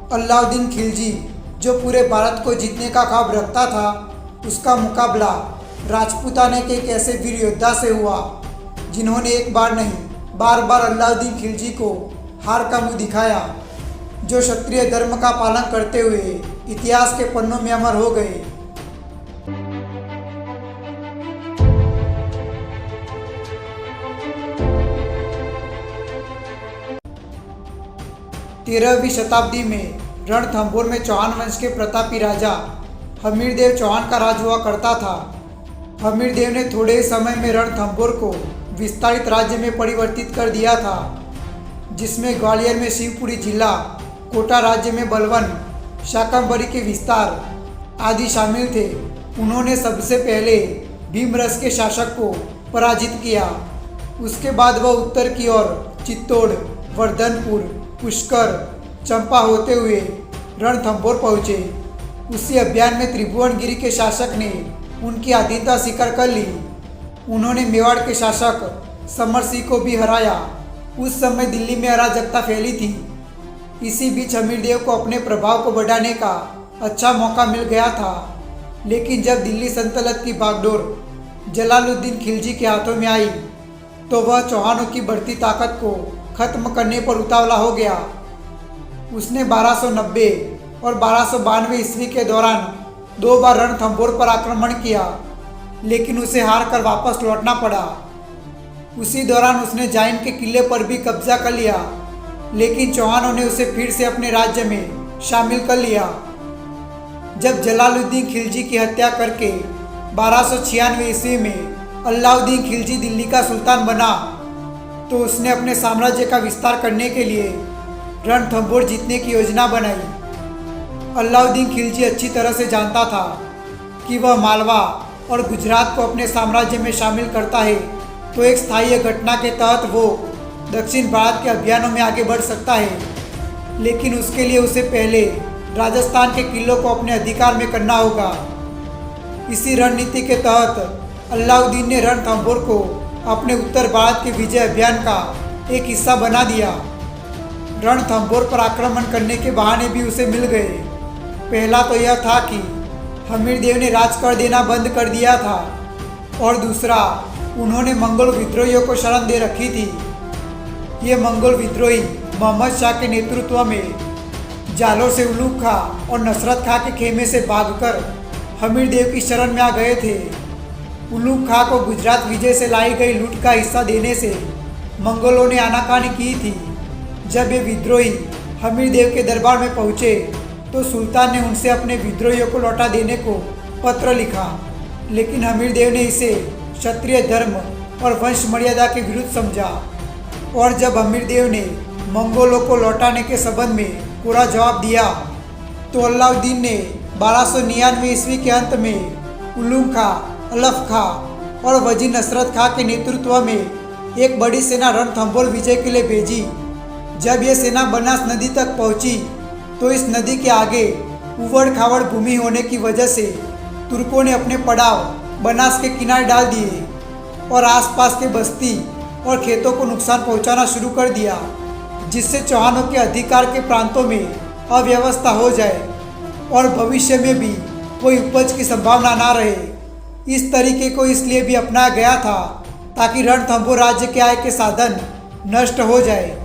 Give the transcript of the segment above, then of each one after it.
अलाउद्दीन खिलजी, जो पूरे भारत को जीतने का ख्वाब रखता था, उसका मुकाबला राजपूताना के एक ऐसे वीर योद्धा से हुआ जिन्होंने एक बार नहीं बार बार अलाउद्दीन खिलजी को हार का मुंह दिखाया, जो क्षत्रिय धर्म का पालन करते हुए इतिहास के पन्नों में अमर हो गए। 13वीं शताब्दी में रणथंभौर में चौहान वंश के प्रतापी राजा हमीरदेव चौहान का राज हुआ करता था। हमीरदेव ने थोड़े ही समय में रणथंभौर को विस्तारित राज्य में परिवर्तित कर दिया था, जिसमें ग्वालियर में शिवपुरी जिला, कोटा राज्य में बलवन, शाकंभरी के विस्तार आदि शामिल थे। उन्होंने सबसे पहले भीमरस के शासक को पराजित किया। उसके बाद वह उत्तर की ओर चित्तौड़, वर्धनपुर, पुष्कर, चंपा होते हुए रणथंभौर पहुँचे। उसी अभियान में त्रिभुवनगिरी के शासक ने उनकी अधीनता स्वीकार कर ली। उन्होंने मेवाड़ के शासक समर सिंह को भी हराया। उस समय दिल्ली में अराजकता फैली थी। इसी बीच हमीरदेव को अपने प्रभाव को बढ़ाने का अच्छा मौका मिल गया था, लेकिन जब दिल्ली सल्तनत की बागडोर जलालुद्दीन खिलजी के हाथों में आई तो वह चौहानों की बढ़ती ताकत को खत्म करने पर उतावला हो गया। उसने 1290 और 1292 ईस्वी के दौरान 2 बार रणथंभौर पर आक्रमण किया, लेकिन उसे हार कर वापस लौटना पड़ा। उसी दौरान उसने जाइन के किले पर भी कब्जा कर लिया, लेकिन चौहानों ने उसे फिर से अपने राज्य में शामिल कर लिया। जब जलालुद्दीन खिलजी की हत्या करके 1296 ईस्वी में अलाउद्दीन खिलजी दिल्ली का सुल्तान बना, तो उसने अपने साम्राज्य का विस्तार करने के लिए रणथंभौर जीतने की योजना बनाई। अलाउद्दीन खिलजी अच्छी तरह से जानता था कि वह मालवा और गुजरात को अपने साम्राज्य में शामिल करता है तो एक स्थायी घटना के तहत वो दक्षिण भारत के अभियानों में आगे बढ़ सकता है, लेकिन उसके लिए उसे पहले राजस्थान के किलों को अपने अधिकार में करना होगा। इसी रणनीति के तहत अलाउद्दीन ने रणथंभौर को अपने उत्तर भारत के विजय अभियान का एक हिस्सा बना दिया। रणथंभौर पर आक्रमण करने के बहाने भी उसे मिल गए। पहला तो यह था कि हमीरदेव ने राज कर देना बंद कर दिया था, और दूसरा, उन्होंने मंगोल विद्रोहियों को शरण दे रखी थी। ये मंगोल विद्रोही मोहम्मद शाह के नेतृत्व में जालोर से उलूग खां और नसरत खां के खेमे से भागकर हमीरदेव की शरण में आ गए थे। उलूग खां को गुजरात विजय से लाई गई लूट का हिस्सा देने से मंगोलों ने आनाकानी की थी। जब ये विद्रोही हमीरदेव के दरबार में पहुँचे तो सुल्तान ने उनसे अपने विद्रोहियों को लौटा देने को पत्र लिखा, लेकिन हमीरदेव ने इसे क्षत्रिय धर्म और वंश मर्यादा के विरुद्ध समझा। और जब हमीरदेव ने मंगोलों को लौटाने के संबंध में पूरा जवाब दिया तो अलाउद्दीन ने 1299 ईस्वी के अंत में उलूग खां, अलफ खां और वजीर नसरत खां के नेतृत्व में एक बड़ी सेना रणथंभौर विजय के लिए भेजी। जब यह सेना बनास नदी तक पहुंची तो इस नदी के आगे उबड़ खाबड़ भूमि होने की वजह से तुर्कों ने अपने पड़ाव बनास के किनारे डाल दिए और आसपास के बस्ती और खेतों को नुकसान पहुंचाना शुरू कर दिया, जिससे चौहानों के अधिकार के प्रांतों में अव्यवस्था हो जाए और भविष्य में भी कोई उपज की संभावना ना रहे। इस तरीके को इसलिए भी अपनाया गया था ताकि रणथंभौर राज्य के आय के साधन नष्ट हो जाए।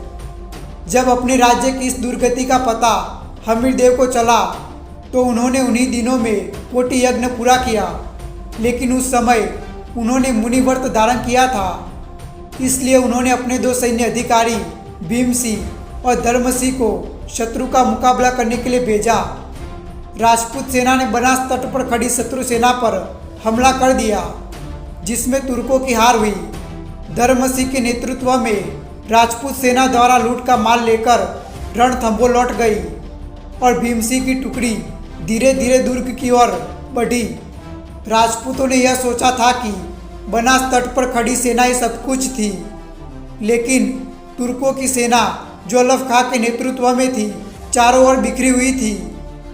जब अपने राज्य की इस दुर्गति का पता हमीरदेव को चला तो उन्होंने उन्हीं दिनों में कोटि यज्ञ पूरा किया, लेकिन उस समय उन्होंने मुनिव्रत धारण किया था। इसलिए उन्होंने अपने 2 सैन्य अधिकारी भीम सिंह और धर्म सिंह को शत्रु का मुकाबला करने के लिए भेजा। राजपूत सेना ने बनास तट पर खड़ी शत्रु सेना पर हमला कर दिया, जिसमें तुर्कों की हार हुई। धर्म सिंह के नेतृत्व में राजपूत सेना द्वारा लूट का माल लेकर रणथंभौर लौट गई और भीम सिंह की टुकड़ी धीरे धीरे दुर्ग की ओर बढ़ी। राजपूतों ने यह सोचा था कि बनास तट पर खड़ी सेना ही सब कुछ थी, लेकिन तुर्कों की सेना जो अलफ खां के नेतृत्व में थी चारों ओर बिखरी हुई थी।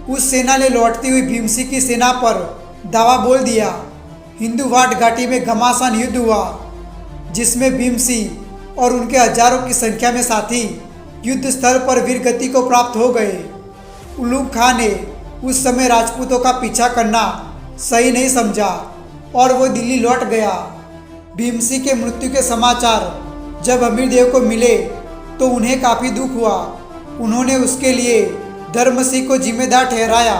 उस सेना ने लौटती हुई भीम सिंह की सेना पर दावा बोल दिया। हिंदुवाट घाटी में घमासान युद्ध हुआ, जिसमें भीम सिंह और उनके हजारों की संख्या में साथी युद्ध स्थल पर वीरगति को प्राप्त हो गए। उलूग खां ने उस समय राजपूतों का पीछा करना सही नहीं समझा और वो दिल्ली लौट गया। भीमसिंह के मृत्यु के समाचार जब हमीरदेव को मिले तो उन्हें काफ़ी दुख हुआ। उन्होंने उसके लिए धर्मसिंह को जिम्मेदार ठहराया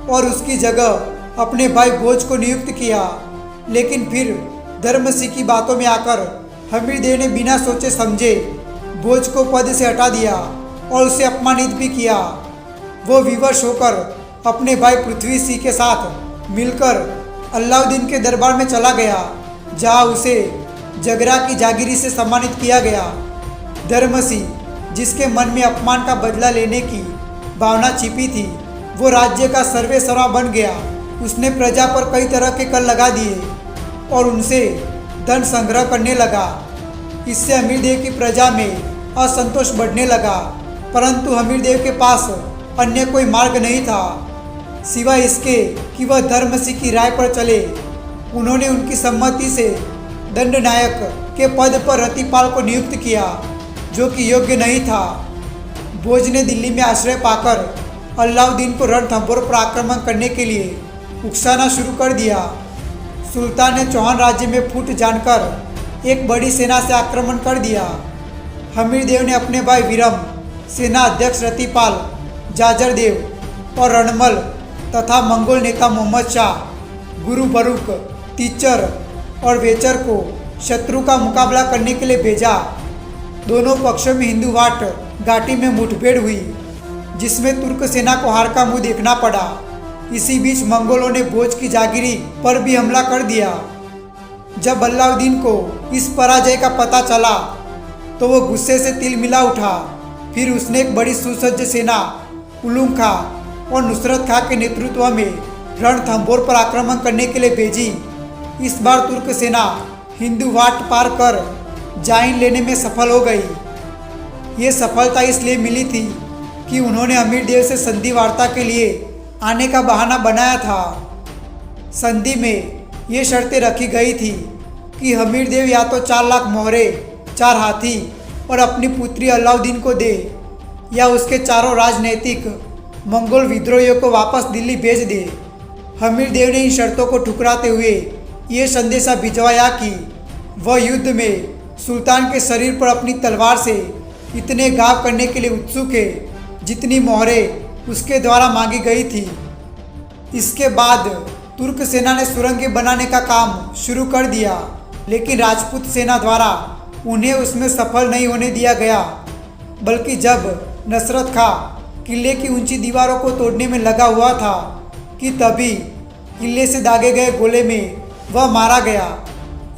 और उसकी जगह अपने भाई भोज को नियुक्त किया। लेकिन फिर धर्मसिंह की बातों में आकर हमीरदेव ने बिना सोचे समझे भोज को पद से हटा दिया और उसे अपमानित भी किया। वो विवश होकर अपने भाई पृथ्वी सिंह के साथ मिलकर अलाउद्दीन के दरबार में चला गया, जहाँ उसे जगरा की जागीरी से सम्मानित किया गया। धर्मसिंह, जिसके मन में अपमान का बदला लेने की भावना छिपी थी, वो राज्य का सर्वेसर्वा बन गया। उसने प्रजा पर कई तरह के कर लगा दिए और उनसे धन संग्रह करने लगा। इससे हमीरदेव की प्रजा में असंतोष बढ़ने लगा, परंतु हमीरदेव के पास अन्य कोई मार्ग नहीं था सिवाय इसके कि वह धर्मसिंह की राय पर चले। उन्होंने उनकी सम्मति से दंडनायक के पद पर रतिपाल को नियुक्त किया, जो कि योग्य नहीं था। भोज ने दिल्ली में आश्रय पाकर अलाउद्दीन को रणथंभौर पर आक्रमण करने के लिए उकसाना शुरू कर दिया। सुल्तान ने चौहान राज्य में फूट जानकर एक बड़ी सेना से आक्रमण कर दिया। हमीरदेव ने अपने भाई वीरम, सेना अध्यक्ष रतिपाल, जाजरदेव और रणमल तथा मंगोल नेता मोहम्मद शाह, गुरु बरूक, तीचर और वेचर को शत्रु का मुकाबला करने के लिए भेजा। दोनों पक्षों में हिंदूवाट घाटी में मुठभेड़ हुई, जिसमें तुर्क सेना को हार का मुंह देखना पड़ा। इसी बीच मंगोलों ने भोज की जागीरी पर भी हमला कर दिया। जब अलाउद्दीन को इस पराजय का पता चला तो वो गुस्से से तिल मिला उठा। फिर उसने एक बड़ी सुसज्ज सेना उलूग खां और नुसरत खां के नेतृत्व में रणथंभौर पर आक्रमण करने के लिए भेजी। इस बार तुर्क सेना हिंदूवाट पार कर जाइन लेने में सफल हो गई। ये सफलता इसलिए मिली थी कि उन्होंने हमीरदेव से संधि वार्ता के लिए आने का बहाना बनाया था। संधि में ये शर्तें रखी गई थी कि हमीरदेव या तो 4 लाख मोहरे, 4 हाथी और अपनी पुत्री अलाउद्दीन को दे, या उसके चारों राजनैतिक मंगोल विद्रोहियों को वापस दिल्ली भेज दे। हमीरदेव ने इन शर्तों को ठुकराते हुए ये संदेशा भिजवाया कि वह युद्ध में सुल्तान के शरीर पर अपनी तलवार से इतने घाव करने के लिए उत्सुक है जितनी मोहरें उसके द्वारा मांगी गई थी। इसके बाद तुर्क सेना ने सुरंगें बनाने का काम शुरू कर दिया, लेकिन राजपूत सेना द्वारा उन्हें उसमें सफल नहीं होने दिया गया। बल्कि जब नुसरत खां किले की ऊंची दीवारों को तोड़ने में लगा हुआ था कि तभी किले से दागे गए गोले में वह मारा गया।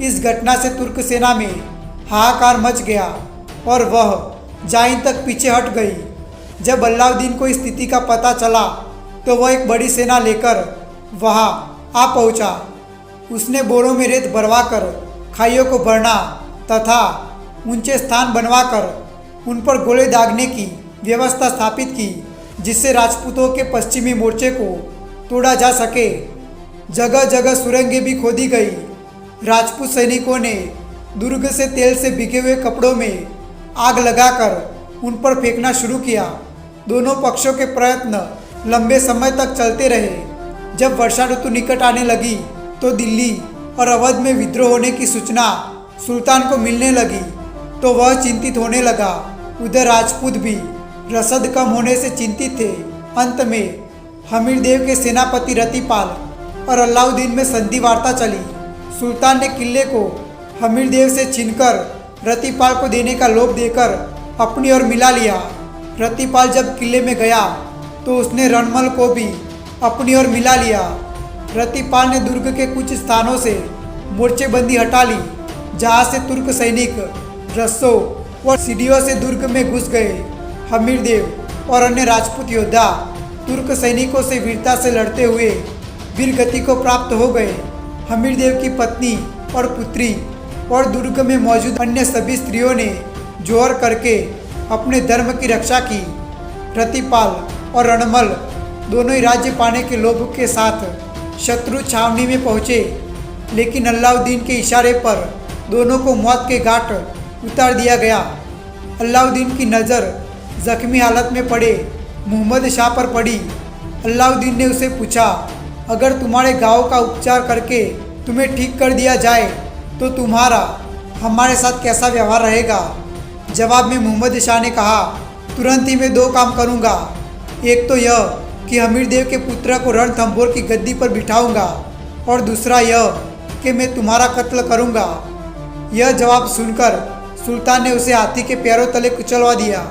इस घटना से तुर्क सेना में हाहाकार मच गया और वह जाइन तक पीछे हट गई। जब अलाउद्दीन को इस स्थिति का पता चला तो वह एक बड़ी सेना लेकर वहां आ पहुंचा। उसने बोरों में रेत भरवाकर खाइयों को भरना तथा ऊंचे स्थान बनवाकर उन पर गोले दागने की व्यवस्था स्थापित की, जिससे राजपूतों के पश्चिमी मोर्चे को तोड़ा जा सके। जगह जगह सुरंगें भी खोदी गई। राजपूत सैनिकों ने दुर्ग से तेल से भिगे हुए कपड़ों में आग लगाकर उन पर फेंकना शुरू किया। दोनों पक्षों के प्रयत्न लंबे समय तक चलते रहे। जब वर्षा ऋतु निकट आने लगी तो दिल्ली और अवध में विद्रोह होने की सूचना सुल्तान को मिलने लगी तो वह चिंतित होने लगा। उधर राजपूत भी रसद कम होने से चिंतित थे। अंत में हमीरदेव के सेनापति रतिपाल और अलाउद्दीन में संधि वार्ता चली। सुल्तान ने किले को हमीरदेव से छीनकर रतिपाल को देने का लोभ देकर अपनी ओर मिला लिया। रतिपाल जब किले में गया तो उसने रणमल को भी अपनी ओर मिला लिया। रतिपाल ने दुर्ग के कुछ स्थानों से मोर्चेबंदी हटा ली, जहां से तुर्क सैनिक रस्सों और सीढ़ियों से दुर्ग में घुस गए। हमीरदेव और अन्य राजपूत योद्धा तुर्क सैनिकों से वीरता से लड़ते हुए वीर गति को प्राप्त हो गए। हमीरदेव की पत्नी और पुत्री और दुर्ग में मौजूद अन्य सभी स्त्रियों ने जोहर करके अपने धर्म की रक्षा की। रतिपाल और रणमल दोनों ही राज्य पाने के लोभ के साथ शत्रु छावनी में पहुँचे, लेकिन अलाउद्दीन के इशारे पर दोनों को मौत के घाट उतार दिया गया। अलाउद्दीन की नज़र जख्मी हालत में पड़े मोहम्मद शाह पर पड़ी। अलाउद्दीन ने उसे पूछा, अगर तुम्हारे घाव का उपचार करके तुम्हें ठीक कर दिया जाए तो तुम्हारा हमारे साथ कैसा व्यवहार रहेगा? जवाब में मोहम्मद शाह ने कहा, तुरंत ही मैं 2 काम करूंगा। एक तो यह कि हमीर देव के पुत्र को रणथंभौर की गद्दी पर बिठाऊंगा और दूसरा यह कि मैं तुम्हारा कत्ल करूंगा। यह जवाब सुनकर सुल्तान ने उसे हाथी के पैरों तले कुचलवा दिया,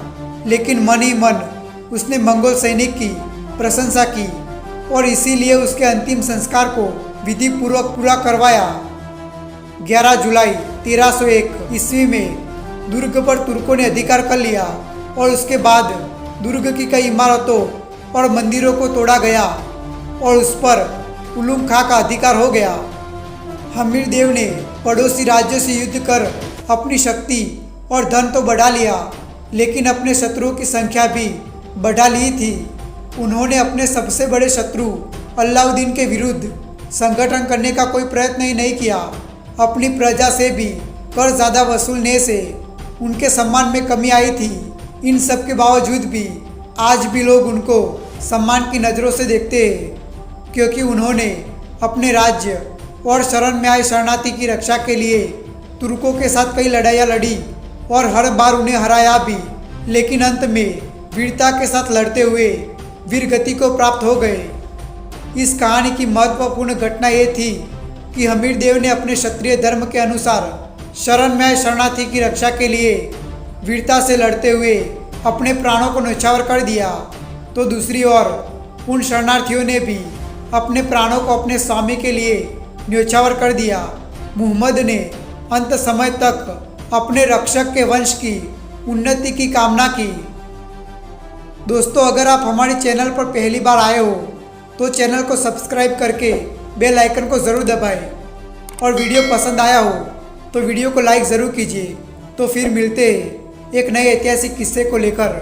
लेकिन मन ही मन उसने मंगोल सैनिक की प्रशंसा की और इसीलिए उसके अंतिम संस्कार को विधि पूर्वक पूरा करवाया। 11 जुलाई 1301 ईस्वी में दुर्ग पर तुर्कों ने अधिकार कर लिया और उसके बाद दुर्ग की कई इमारतों और मंदिरों को तोड़ा गया और उस पर उलूम खां का अधिकार हो गया। हमीर देव ने पड़ोसी राज्यों से युद्ध कर अपनी शक्ति और धन तो बढ़ा लिया, लेकिन अपने शत्रुओं की संख्या भी बढ़ा ली थी। उन्होंने अपने सबसे बड़े शत्रु अलाउद्दीन के विरुद्ध संगठन करने का कोई प्रयत्न ही नहीं किया। अपनी प्रजा से भी कर ज़्यादा वसूलने से उनके सम्मान में कमी आई थी। इन सब के बावजूद भी आज भी लोग उनको सम्मान की नज़रों से देखते हैं, क्योंकि उन्होंने अपने राज्य और शरण में आए शरणार्थी की रक्षा के लिए तुर्कों के साथ कई लड़ाइयाँ लड़ी और हर बार उन्हें हराया भी, लेकिन अंत में वीरता के साथ लड़ते हुए वीरगति को प्राप्त हो गए। इस कहानी की महत्वपूर्ण घटना ये थी कि हमीर देव ने अपने क्षत्रिय धर्म के अनुसार शरण में आए शरणार्थी की रक्षा के लिए वीरता से लड़ते हुए अपने प्राणों को न्यौछावर कर दिया, तो दूसरी ओर उन शरणार्थियों ने भी अपने प्राणों को अपने स्वामी के लिए न्यौछावर कर दिया। मुहम्मद ने अंत समय तक अपने रक्षक के वंश की उन्नति की कामना की। दोस्तों, अगर आप हमारे चैनल पर पहली बार आए हो तो चैनल को सब्सक्राइब करके बेल आइकन को ज़रूर दबाएं और वीडियो पसंद आया हो तो वीडियो को लाइक ज़रूर कीजिए। तो फिर मिलते हैं एक नए ऐतिहासिक किस्से को लेकर।